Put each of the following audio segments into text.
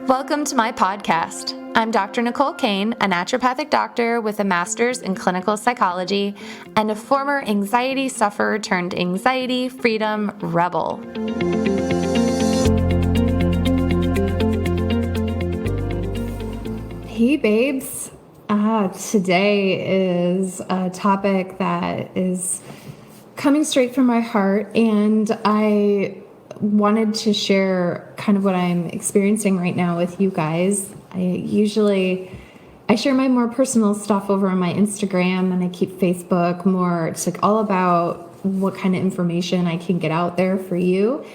Welcome to my podcast. I'm Dr. Nicole Cain, a naturopathic doctor with a master's in clinical psychology and a former anxiety sufferer turned anxiety freedom rebel. Hey babes, today is a topic that is coming straight from my heart, and I wanted to share kind of what I'm experiencing right now with you guys. I share my more personal stuff over on my Instagram, and I keep Facebook more. It's like all about what kind of information I can get out there for you.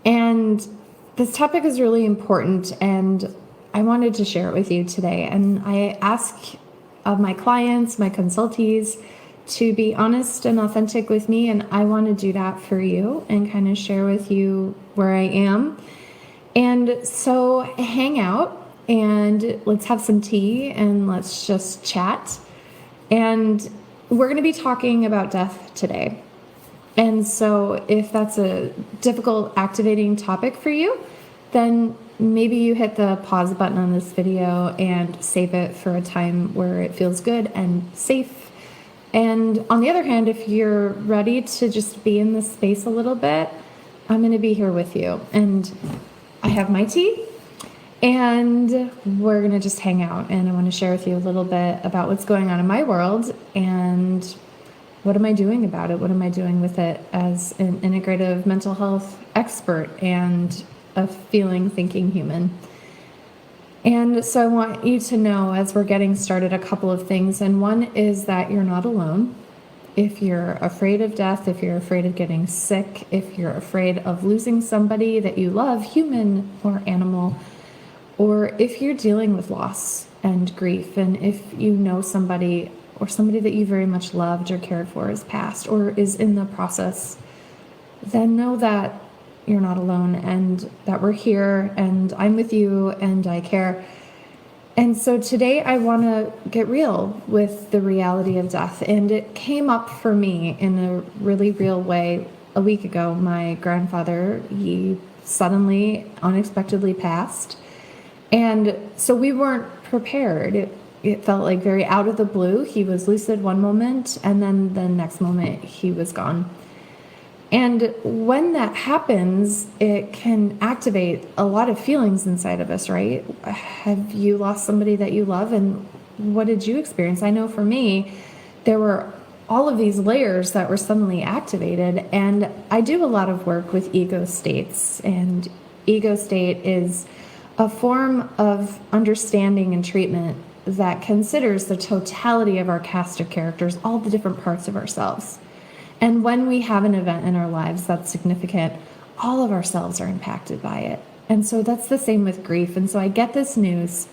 And this topic is really important, and I wanted to share it with you today. And I ask of my clients, my consultees, to be honest and authentic with me, and I want to do that for you and kind of share with you where I am. And so hang out and let's have some tea and let's just chat. And we're going to be talking about death today. And so if that's a difficult, activating topic for you, then maybe you hit the pause button on this video and save it for a time where it feels good and safe. And on the other hand, if you're ready to just be in this space a little bit, I'm going to be here with you. And I have my tea, and we're going to just hang out. And I want to share with you a little bit about what's going on in my world and what am I doing about it? What am I doing with it as an integrative mental health expert and a feeling, thinking human? And so I want you to know, as we're getting started, a couple of things. And one is that you're not alone. If you're afraid of death, if you're afraid of getting sick, if you're afraid of losing somebody that you love, human or animal, or if you're dealing with loss and grief, and if you know somebody or somebody that you very much loved or cared for is passed or is in the process, then know that you're not alone and that we're here and I'm with you and I care. And so today I want to get real with the reality of death. And it came up for me in a really real way a week ago. My grandfather, he suddenly, unexpectedly passed. And so we weren't prepared. It felt like very out of the blue. He was lucid one moment and then the next moment he was gone. And when that happens, it can activate a lot of feelings inside of us, right? Have you lost somebody that you love? And what did you experience? I know for me, there were all of these layers that were suddenly activated. And I do a lot of work with ego states. And ego state is a form of understanding and treatment that considers the totality of our cast of characters, all the different parts of ourselves. And when we have an event in our lives that's significant, all of ourselves are impacted by it. And so that's the same with grief. And so I get this news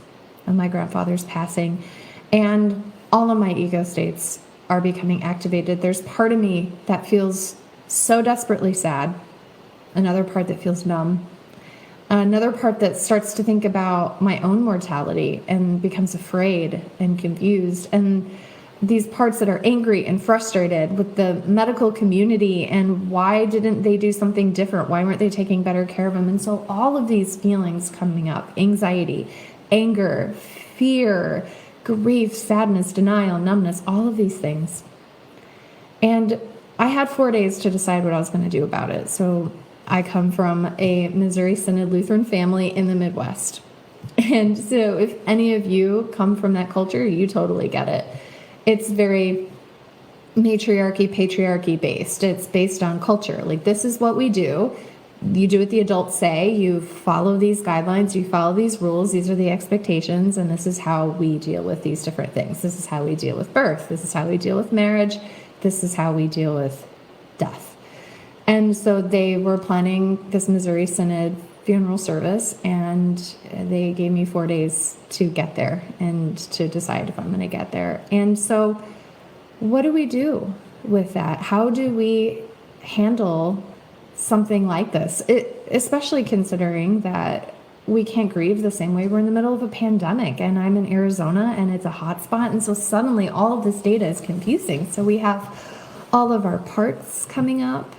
of my grandfather's passing, and all of my ego states are becoming activated. There's part of me that feels so desperately sad, another part that feels numb, another part that starts to think about my own mortality and becomes afraid and confused, and these parts that are angry and frustrated with the medical community and why didn't they do something different? Why weren't they taking better care of him? And so all of these feelings coming up, anxiety, anger, fear, grief, sadness, denial, numbness, all of these things. And I had 4 days to decide what I was going to do about it. So I come from a Missouri Synod Lutheran family in the Midwest. And so if any of you come from that culture, you totally get it. It's very matriarchy, patriarchy based. It's based on culture. Like, this is what we do. You do what the adults say. You follow these guidelines. You follow these rules. These are the expectations. And this is how we deal with these different things. This is how we deal with birth. This is how we deal with marriage. This is how we deal with death. And so they were planning this Missouri Synod funeral service, and they gave me 4 days to get there and to decide if I'm going to get there. And so what do we do with that? How do we handle something like this? Especially considering that we can't grieve the same way. We're in the middle of a pandemic, and I'm in Arizona, and it's a hot spot. And so suddenly all of this data is confusing. So we have all of our parts coming up.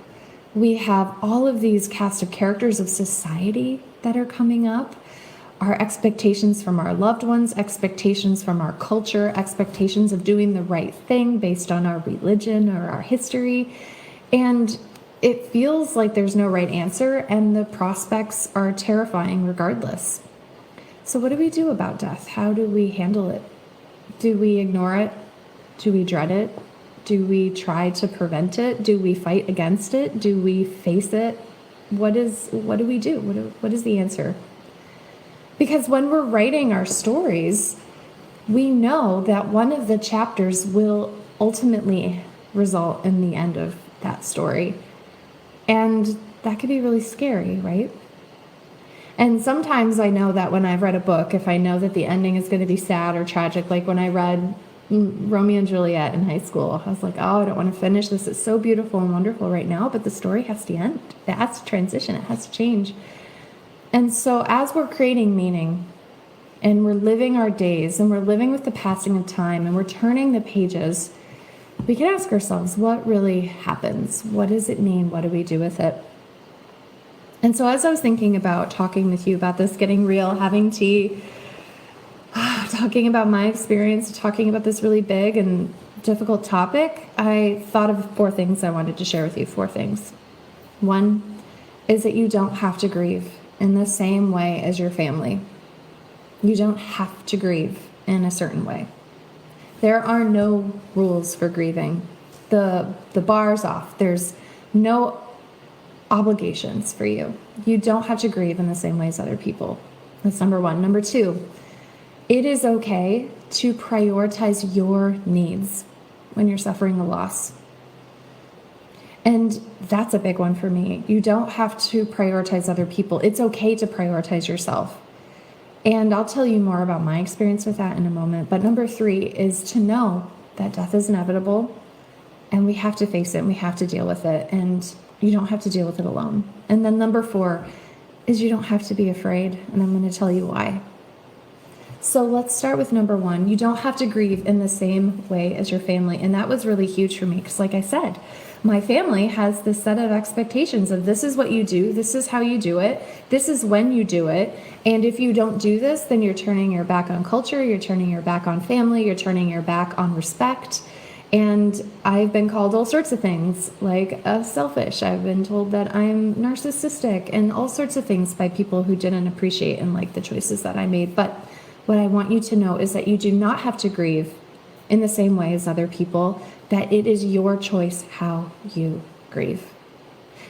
We have all of these cast of characters of society that are coming up. our expectations from our loved ones, expectations from our culture, expectations of doing the right thing based on our religion or our history. And it feels like there's no right answer, and the prospects are terrifying regardless. So what do we do about death? How do we handle it? Do we ignore it? Do we dread it? Do we try to prevent it? Do we fight against it? Do we face it? What do we do? What is the answer? Because when we're writing our stories, we know that one of the chapters will ultimately result in the end of that story. And that could be really scary, right? And sometimes I know that when I've read a book, if I know that the ending is going to be sad or tragic, like when I read Romeo and Juliet in high school, I was like, oh, I don't want to finish this. It's so beautiful and wonderful right now, but the story has to end. It has to transition. It has to change. And so as we're creating meaning and we're living our days and we're living with the passing of time and we're turning the pages, we can ask ourselves, what really happens? What does it mean? What do we do with it? And so as I was thinking about talking with you about this, getting real, having tea, talking about my experience, talking about this really big and difficult topic, I thought of 4 things I wanted to share with you. 4 things. 1 is that you don't have to grieve in the same way as your family. You don't have to grieve in a certain way. There are no rules for grieving. The bar's off. There's no obligations for you. You don't have to grieve in the same way as other people. That's number 1. Number 2, it is okay to prioritize your needs when you're suffering a loss. And that's a big one for me. You don't have to prioritize other people. It's okay to prioritize yourself. And I'll tell you more about my experience with that in a moment. But number 3 is to know that death is inevitable and we have to face it and we have to deal with it. And you don't have to deal with it alone. And then number 4 is you don't have to be afraid. And I'm going to tell you why. So let's start with number 1. You don't have to grieve in the same way as your family. And that was really huge for me because, like I said, my family has this set of expectations of this is what you do, this is how you do it, this is when you do it. And if you don't do this, then you're turning your back on culture, you're turning your back on family, you're turning your back on respect. And I've been called all sorts of things, like selfish. I've been told that I'm narcissistic and all sorts of things by people who didn't appreciate and like the choices that I made. But what I want you to know is that you do not have to grieve in the same way as other people, that it is your choice how you grieve.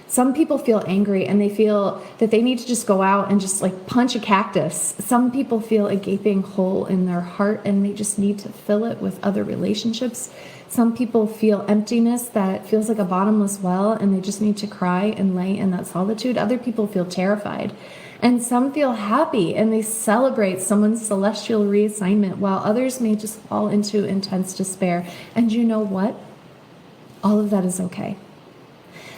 Some people feel angry and they feel that they need to just go out and just like punch a cactus. Some people feel a gaping hole in their heart and they just need to fill it with other relationships. Some people feel emptiness that feels like a bottomless well and they just need to cry and lay in that solitude. Other people feel terrified. And some feel happy and they celebrate someone's celestial reassignment, while others may just fall into intense despair. And you know what? All of that is okay.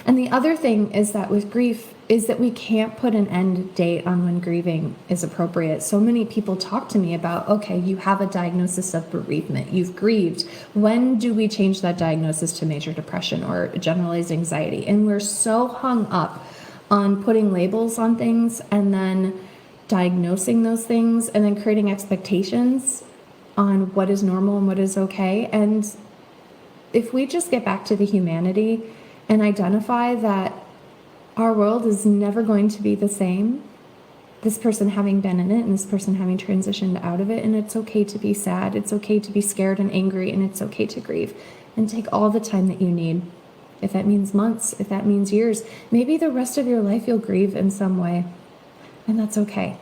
And the other thing is that with grief is that we can't put an end date on when grieving is appropriate. So many people talk to me about, okay, you have a diagnosis of bereavement, you've grieved. When do we change that diagnosis to major depression or generalized anxiety? And we're so hung up on putting labels on things and then diagnosing those things and then creating expectations on what is normal and what is okay. And if we just get back to the humanity and identify that our world is never going to be the same, this person having been in it and this person having transitioned out of it, and it's okay to be sad, it's okay to be scared and angry, and it's okay to grieve, and take all the time that you need. If that means months, if that means years, maybe the rest of your life you'll grieve in some way, and that's okay.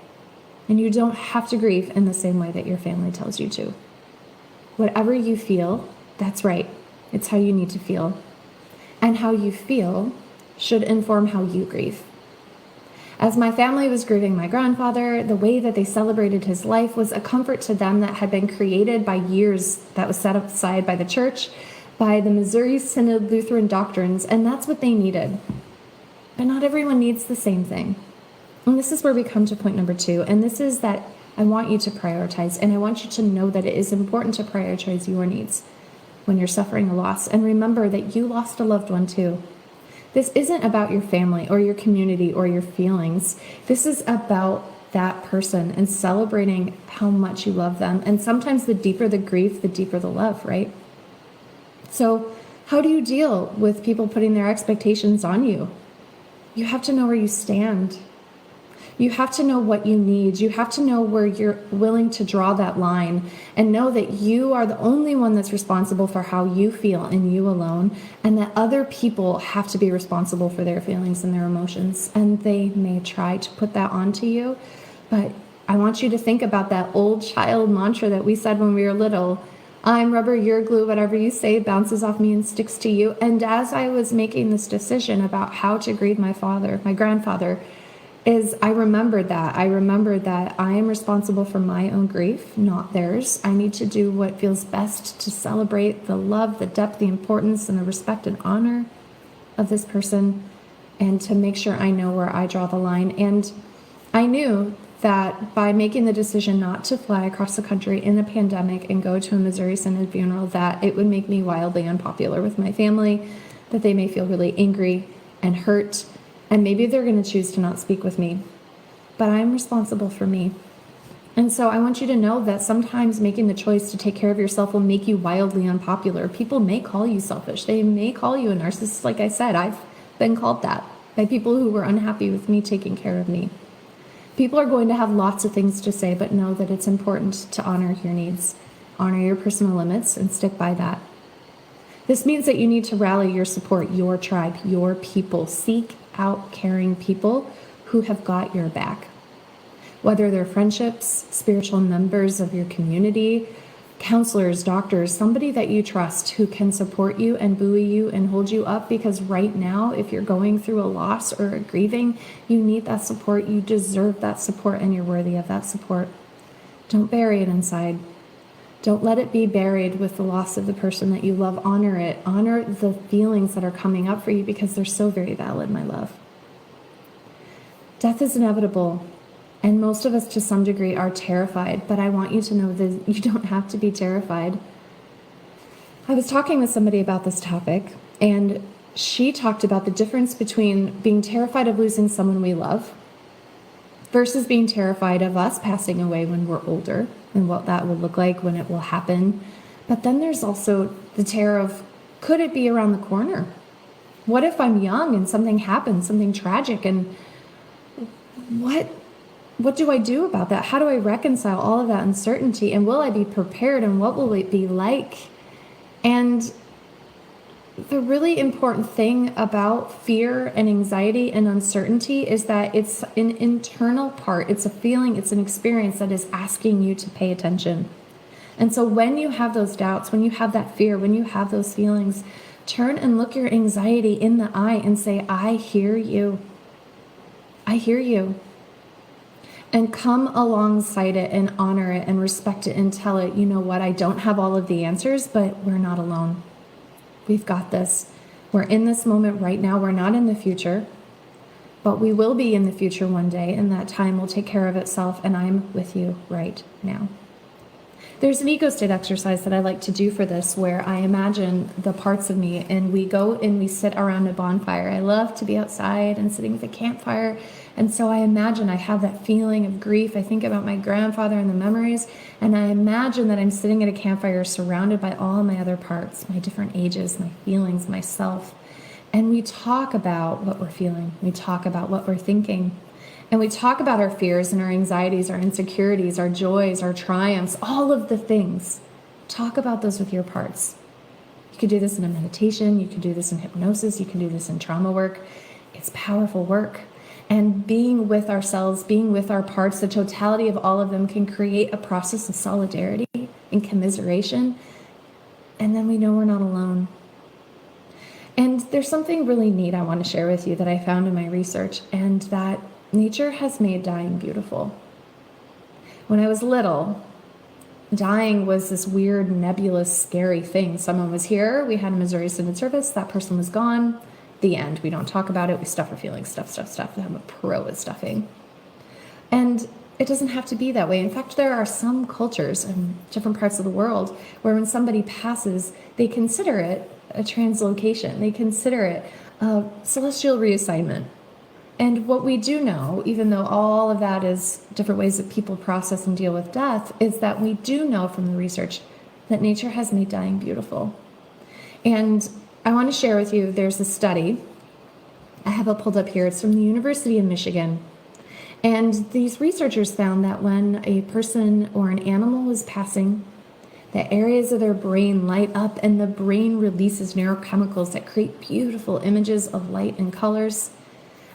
And you don't have to grieve in the same way that your family tells you to. Whatever you feel, that's right. It's how you need to feel. And how you feel should inform how you grieve. As my family was grieving my grandfather, the way that they celebrated his life was a comfort to them that had been created by years that was set aside by the church, by the Missouri Synod Lutheran doctrines, and that's what they needed. But not everyone needs the same thing. And this is where we come to point number 2, and this is that I want you to prioritize, and I want you to know that it is important to prioritize your needs when you're suffering a loss. And remember that you lost a loved one too. This isn't about your family or your community or your feelings. This is about that person and celebrating how much you love them. And sometimes the deeper the grief, the deeper the love, right? So how do you deal with people putting their expectations on you? You have to know where you stand. You have to know what you need. You have to know where you're willing to draw that line and know that you are the only one that's responsible for how you feel and you alone, and that other people have to be responsible for their feelings and their emotions. And they may try to put that onto you, but I want you to think about that old child mantra that we said when we were little. I'm rubber, you're glue, whatever you say bounces off me and sticks to you. And as I was making this decision about how to grieve my grandfather, I remembered that. I remembered that I am responsible for my own grief, not theirs. I need to do what feels best to celebrate the love, the depth, the importance, and the respect and honor of this person, and to make sure I know where I draw the line. And I knew that by making the decision not to fly across the country in a pandemic and go to a Missouri Synod funeral, that it would make me wildly unpopular with my family, that they may feel really angry and hurt, and maybe they're going to choose to not speak with me. But I'm responsible for me. And so I want you to know that sometimes making the choice to take care of yourself will make you wildly unpopular. People may call you selfish. They may call you a narcissist. Like I said, I've been called that by people who were unhappy with me taking care of me. People are going to have lots of things to say, but know that it's important to honor your needs, honor your personal limits, and stick by that. This means that you need to rally your support, your tribe, your people. Seek out caring people who have got your back. Whether they're friendships, spiritual members of your community, counselors, doctors, somebody that you trust who can support you and buoy you and hold you up, because right now, if you're going through a loss or a grieving, you need that support. You deserve that support, and you're worthy of that support. Don't bury it inside. Don't let it be buried with the loss of the person that you love. Honor it. Honor the feelings that are coming up for you, because they're so very valid, my love. Death is inevitable, and most of us to some degree are terrified, but I want you to know that you don't have to be terrified. I was talking with somebody about this topic, and she talked about the difference between being terrified of losing someone we love versus being terrified of us passing away when we're older, and what that will look like, when it will happen. But then there's also the terror of, could it be around the corner? What if I'm young and something happens, something tragic, and what do I do about that? How do I reconcile all of that uncertainty? And will I be prepared? And what will it be like? And the really important thing about fear and anxiety and uncertainty is that it's an internal part. It's a feeling, it's an experience that is asking you to pay attention. And so when you have those doubts, when you have that fear, when you have those feelings, turn and look your anxiety in the eye and say, I hear you. I hear you. And come alongside it and honor it and respect it and tell it, you know what, I don't have all of the answers, but we're not alone. We've got this. We're in this moment right now. We're not in the future, but we will be in the future one day, and that time will take care of itself, and I'm with you right now. There's an ego state exercise that I like to do for this, where I imagine the parts of me, and we go and we sit around a bonfire. I love to be outside and sitting with a campfire, and so I imagine I have that feeling of grief. I think about my grandfather and the memories, and I imagine that I'm sitting at a campfire surrounded by all my other parts, my different ages, my feelings, myself, and we talk about what we're feeling. We talk about what we're thinking. And we talk about our fears and our anxieties, our insecurities, our joys, our triumphs, all of the things. Talk about those with your parts. You could do this in a meditation. You could do this in hypnosis. You can do this in trauma work. It's powerful work. And being with ourselves, being with our parts, the totality of all of them can create a process of solidarity and commiseration. And then we know we're not alone. And there's something really neat I want to share with you that I found in my research, and that nature has made dying beautiful. When I was little, dying was this weird, nebulous, scary thing. Someone was here, we had a Missouri Synod service, that person was gone, the end. We don't talk about it, we stuff our feelings, stuff. I'm a pro at stuffing. And it doesn't have to be that way. In fact, there are some cultures in different parts of the world where when somebody passes, they consider it a translocation. They consider it a celestial reassignment. And what we do know, even though all of that is different ways that people process and deal with death, is that we do know from the research that nature has made dying beautiful. And I want to share with you, there's a study, I have it pulled up here, it's from the University of Michigan. And these researchers found that when a person or an animal is passing, the areas of their brain light up and the brain releases neurochemicals that create beautiful images of light and colors.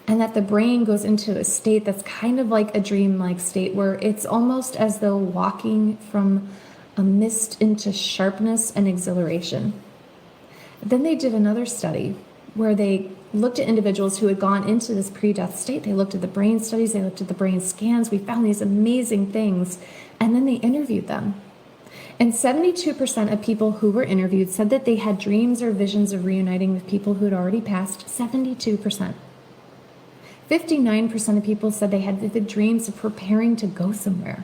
And that the brain goes into a state that's kind of like a dream-like state where it's almost as though walking from a mist into sharpness and exhilaration. Then they did another study where they looked at individuals who had gone into this pre-death state. They looked at the brain studies, they looked at the brain scans. We found these amazing things. And then they interviewed them. And 72% of people who were interviewed said that they had dreams or visions of reuniting with people who had already passed. 72%. 59% of people said they had vivid dreams of preparing to go somewhere.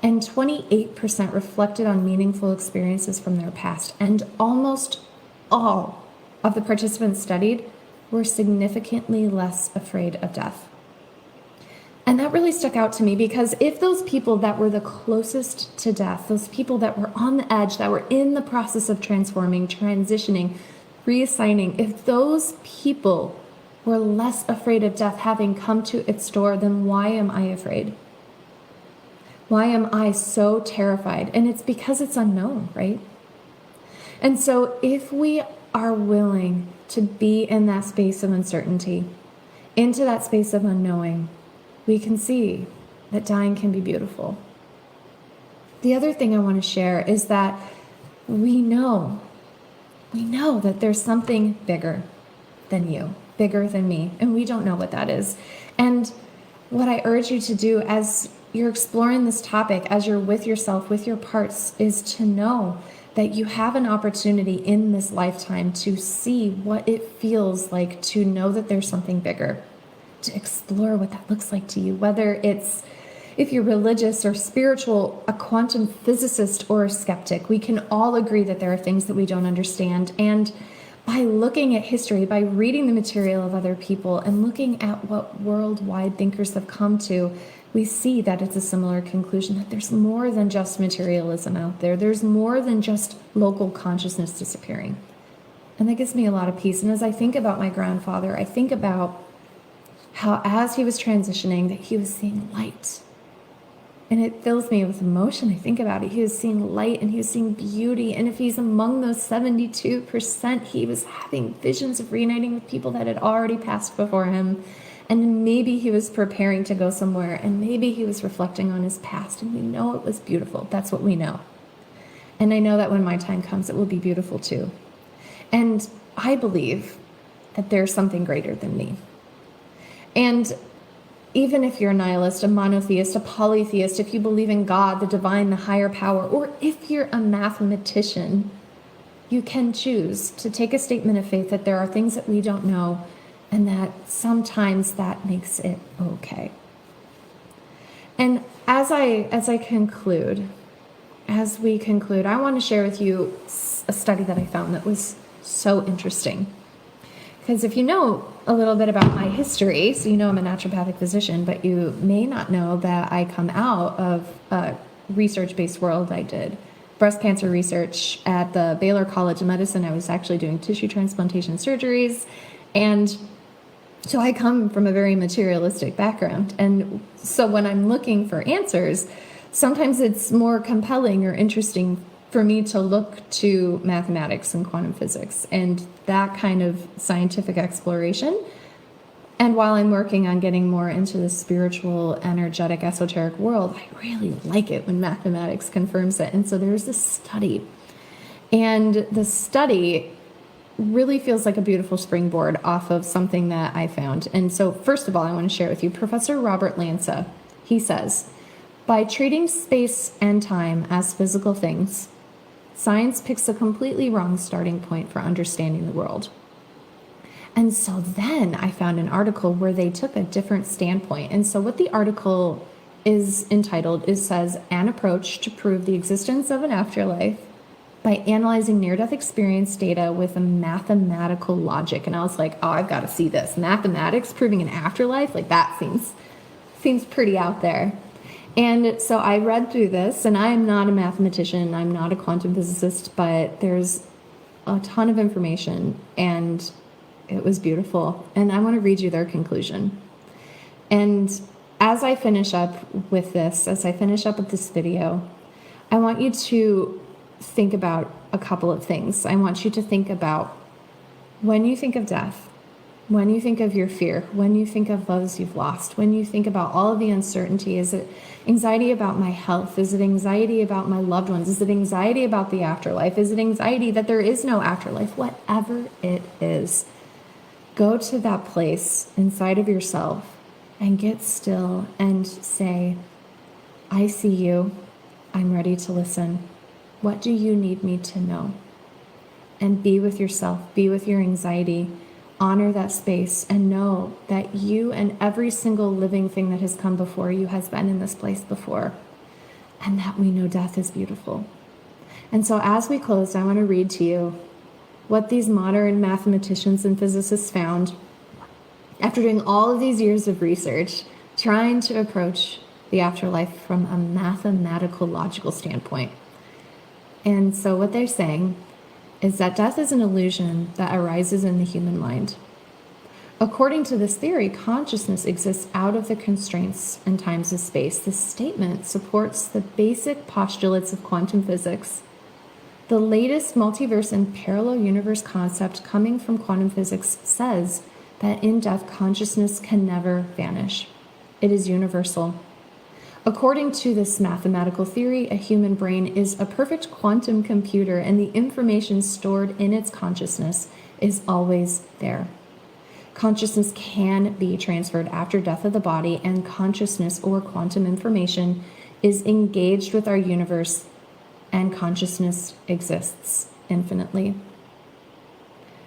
And 28% reflected on meaningful experiences from their past. And almost all of the participants studied were significantly less afraid of death. And that really stuck out to me because if those people that were the closest to death, those people that were on the edge, that were in the process of transforming, transitioning, reassigning, if those people were less afraid of death having come to its door, then why am I afraid? Why am I so terrified? And it's because it's unknown, right? And so if we are willing to be in that space of uncertainty, into that space of unknowing, we can see that dying can be beautiful. The other thing I want to share is that we know that there's something bigger than you, bigger than me, and we don't know what that is. And what I urge you to do as you're exploring this topic, as you're with yourself, with your parts, is to know that you have an opportunity in this lifetime to see what it feels like to know that there's something bigger, to explore what that looks like to you, whether it's, if you're religious or spiritual, a quantum physicist or a skeptic. We can all agree that there are things that we don't understand. And by looking at history, by reading the material of other people and looking at what worldwide thinkers have come to, we see that it's a similar conclusion, that there's more than just materialism out there. There's more than just local consciousness disappearing. And that gives me a lot of peace. And as I think about my grandfather, I think about how as he was transitioning, that he was seeing light. And it fills me with emotion. I think about it. He was seeing light and he was seeing beauty. And if he's among those 72%, he was having visions of reuniting with people that had already passed before him. And maybe he was preparing to go somewhere. And maybe he was reflecting on his past. And we know it was beautiful. That's what we know. And I know that when my time comes, it will be beautiful too. And I believe that there's something greater than me. And even if you're a nihilist, a monotheist, a polytheist, if you believe in God, the divine, the higher power, or if you're a mathematician, you can choose to take a statement of faith that there are things that we don't know and that sometimes that makes it okay. And as we conclude, I want to share with you a study that I found that was so interesting. Because if you know a little bit about my history, so you know I'm a naturopathic physician, but you may not know that I come out of a research-based world. I did breast cancer research at the Baylor College of Medicine. I was actually doing tissue transplantation surgeries. And so I come from a very materialistic background. And so when I'm looking for answers, sometimes it's more compelling or interesting for me to look to mathematics and quantum physics and that kind of scientific exploration. And while I'm working on getting more into the spiritual, energetic, esoteric world, I really like it when mathematics confirms it. And so there's this study. And the study really feels like a beautiful springboard off of something that I found. And so first of all, I want to share with you Professor Robert Lanza. He says, by treating space and time as physical things, science picks a completely wrong starting point for understanding the world. And so then I found an article where they took a different standpoint. And so what the article is entitled, it says, An Approach to Prove the Existence of an Afterlife by analyzing near-death experience data with a mathematical logic. And I was like, oh, I've got to see this. Mathematics proving an afterlife? Like, that seems pretty out there. And so I read through this, and I am not a mathematician, I'm not a quantum physicist, but there's a ton of information, and it was beautiful. And I want to read you their conclusion. And as I finish up with this video, I want you to think about a couple of things. I want you to think about when you think of death, when you think of your fear, when you think of those you've lost, when you think about all of the uncertainty. Is it anxiety about my health? Is it anxiety about my loved ones? Is it anxiety about the afterlife? Is it anxiety that there is no afterlife? Whatever it is, go to that place inside of yourself and get still and say, I see you. I'm ready to listen. What do you need me to know? And be with yourself, be with your anxiety. Honor that space and know that you and every single living thing that has come before you has been in this place before, and that we know death is beautiful. And so as we close, I want to read to you what these modern mathematicians and physicists found after doing all of these years of research, trying to approach the afterlife from a mathematical, logical standpoint. And so what they're saying is that death is an illusion that arises in the human mind. According to this theory, consciousness exists out of the constraints and times of space. This statement supports the basic postulates of quantum physics. The latest multiverse and parallel universe concept coming from quantum physics says that in death, consciousness can never vanish. It is universal. According to this mathematical theory, a human brain is a perfect quantum computer, and the information stored in its consciousness is always there. Consciousness can be transferred after death of the body, and consciousness or quantum information is engaged with our universe, and consciousness exists infinitely.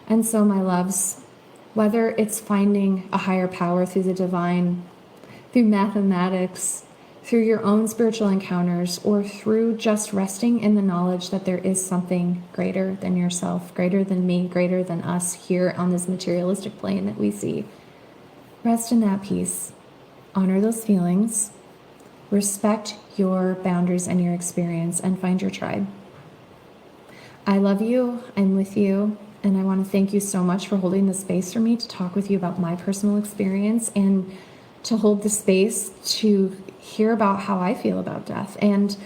And so, my loves, whether it's finding a higher power through the divine, through mathematics, through your own spiritual encounters, or through just resting in the knowledge that there is something greater than yourself, greater than me, greater than us here on this materialistic plane that we see. Rest in that peace. Honor those feelings. Respect your boundaries and your experience, and find your tribe. I love you. I'm with you. And I want to thank you so much for holding the space for me to talk with you about my personal experience and to hold the space to hear about how I feel about death. And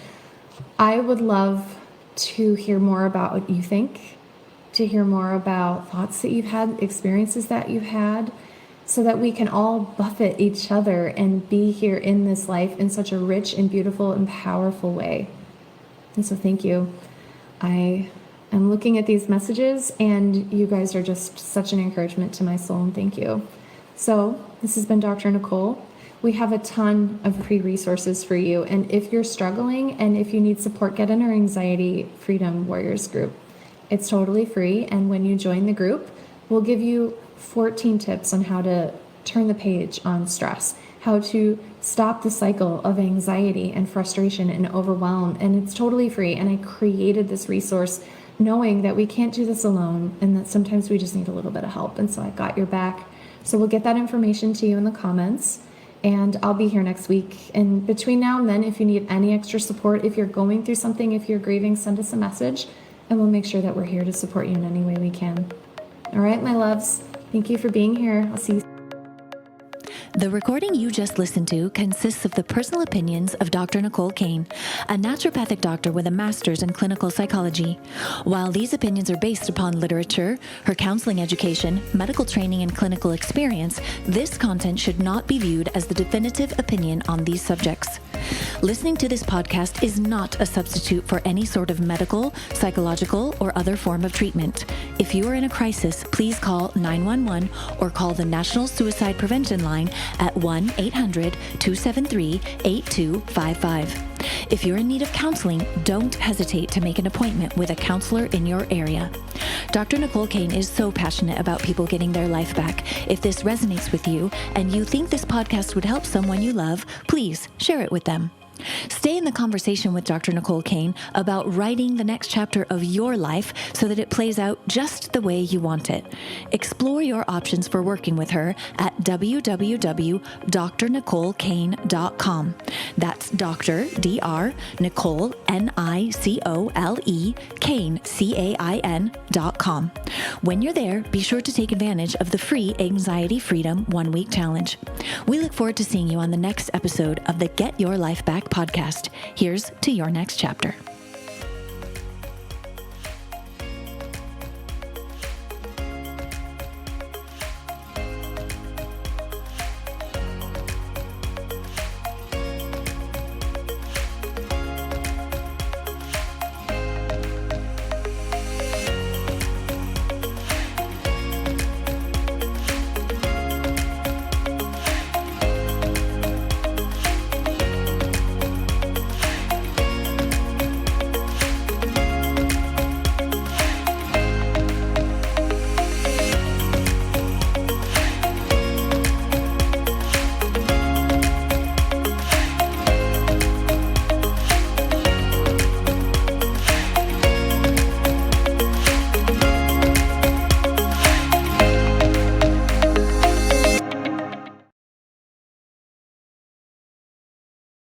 I would love to hear more about what you think, to hear more about thoughts that you've had, experiences that you've had, so that we can all buffet each other and be here in this life in such a rich and beautiful and powerful way. And so thank you. I am looking at these messages, and you guys are just such an encouragement to my soul, and thank you. So this has been Dr. Nicole. We have a ton of free resources for you. And if you're struggling and if you need support, get in our Anxiety Freedom Warriors group. It's totally free. And when you join the group, we'll give you 14 tips on how to turn the page on stress, how to stop the cycle of anxiety and frustration and overwhelm. And it's totally free. And I created this resource knowing that we can't do this alone and that sometimes we just need a little bit of help. And so I got your back. So we'll get that information to you in the comments. And I'll be here next week. And between now and then, if you need any extra support, if you're going through something, if you're grieving, send us a message, and we'll make sure that we're here to support you in any way we can. All right, my loves. Thank you for being here. I'll see you. The recording you just listened to consists of the personal opinions of Dr. Nicole Cain, a naturopathic doctor with a master's in clinical psychology. While these opinions are based upon literature, her counseling education, medical training, and clinical experience, this content should not be viewed as the definitive opinion on these subjects. Listening to this podcast is not a substitute for any sort of medical, psychological, or other form of treatment. If you are in a crisis, please call 911 or call the National Suicide Prevention Line at 1-800-273-8255. If you're in need of counseling, don't hesitate to make an appointment with a counselor in your area. Dr. Nicole Cain is so passionate about people getting their life back. If this resonates with you and you think this podcast would help someone you love, please share it with them. Stay in the conversation with Dr. Nicole Cain about writing the next chapter of your life so that it plays out just the way you want it. Explore your options for working with her at www.drnicolecain.com. That's Dr. Dr. Nicole Nicole Cain CAIN.com. When you're there, be sure to take advantage of the free Anxiety Freedom 1-week challenge. We look forward to seeing you on the next episode of the Get Your Life Back podcast. Here's to your next chapter.